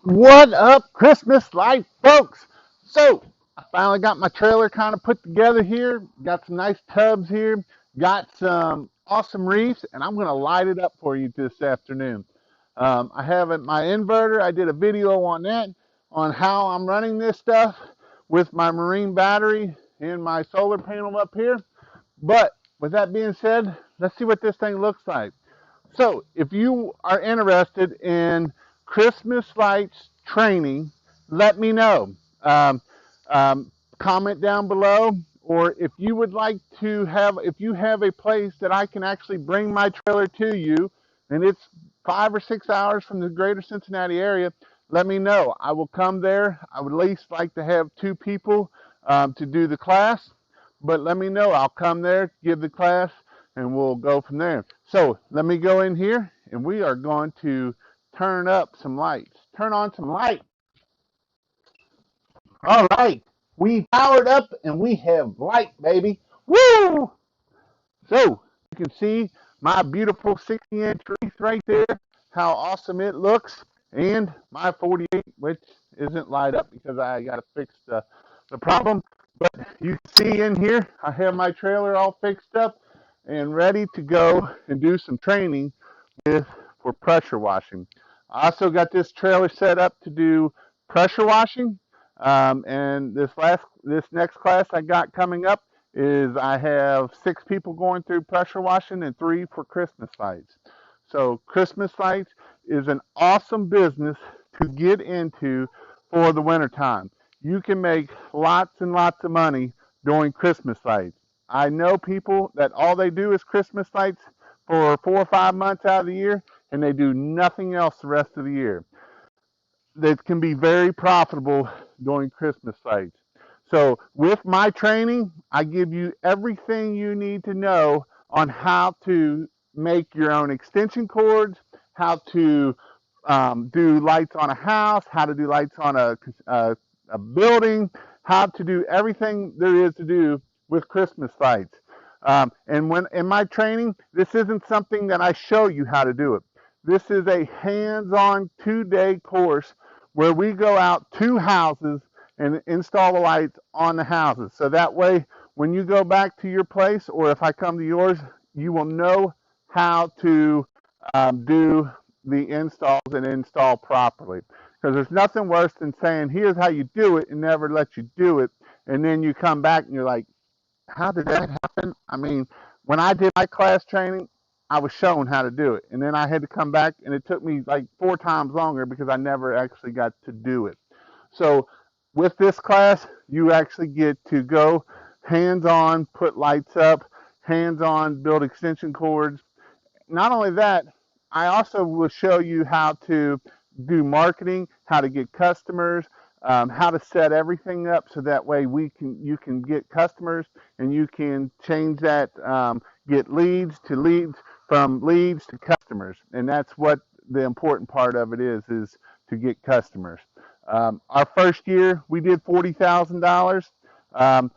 What up, Christmas light folks? So, I finally got my trailer kind of put together here. Got some nice tubs here. Got some awesome wreaths, and I'm going to light it up for you this afternoon. I have my inverter. I did a video on that, on how I'm running this stuff with my marine battery and my solar panel up here. But with that being said, let's see what this thing looks like. So, if you are interested in Christmas lights training, let me know. Um, Comment down below, or if you would like to have, if you have a place that I can actually bring my trailer to you, and it's 5 or 6 hours from the greater Cincinnati area, let me know. I will come there. I would at least like to have 2 people to do the class, but let me know. I'll come there, give the class, and we'll go from there. So let me go in here and we are going to turn up some lights. Turn on some light. All right. We powered up and we have light, baby. Woo! So you can see my beautiful 60-inch wreath right there, how awesome it looks, and my 48, which isn't light up because I got to fix the problem. But you can see in here, I have my trailer all fixed up and ready to go and do some training with for pressure washing. I also got this trailer set up to do pressure washing. And this next class I got coming up is I have 6 people going through pressure washing and 3 for Christmas lights. So Christmas lights is an awesome business to get into for the wintertime. You can make lots and lots of money doing Christmas lights. I know people that all they do is Christmas lights for 4 or 5 months out of the year, and they do nothing else the rest of the year. That can be very profitable during Christmas lights. So with my training, I give you everything you need to know on how to make your own extension cords, how to do lights on a house, how to do lights on a building, how to do everything there is to do with Christmas lights. And when in my training, this isn't something that I show you how to do it. This is a hands-on 2-day course where we go out to houses and install the lights on the houses. So that way, when you go back to your place, or if I come to yours, you will know how to do the installs and install properly. Because there's nothing worse than saying, here's how you do it, and never let you do it. And then you come back and you're like, how did that happen? I mean, when I did my class training, I was shown how to do it. And then I had to come back, and it took me like 4 times longer because I never actually got to do it. So with this class, you actually get to go hands-on, put lights up, hands-on, build extension cords. Not only that, I also will show you how to do marketing, how to get customers, how to set everything up so that way you can get customers and you can change that, get leads to leads, from leads to customers, and that's what the important part of it is to get customers. Our first year we did $40,000.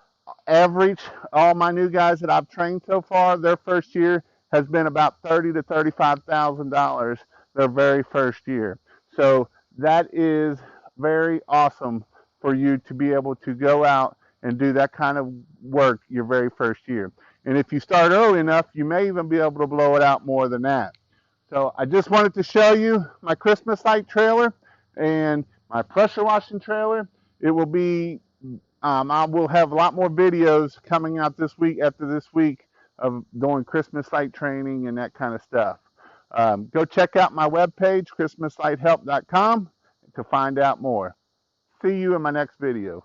Average, all my new guys that I've trained so far, their first year has been about $30,000 to $35,000 their very first year. So that is very awesome for you to be able to go out and do that kind of work your very first year. And if you start early enough, you may even be able to blow it out more than that. So I just wanted to show you my Christmas light trailer and my pressure washing trailer. It will be, I will have a lot more videos coming out this week, after this week, of doing Christmas light training and that kind of stuff. Go check out my webpage, christmaslighthelp.com, to find out more. See you in my next video.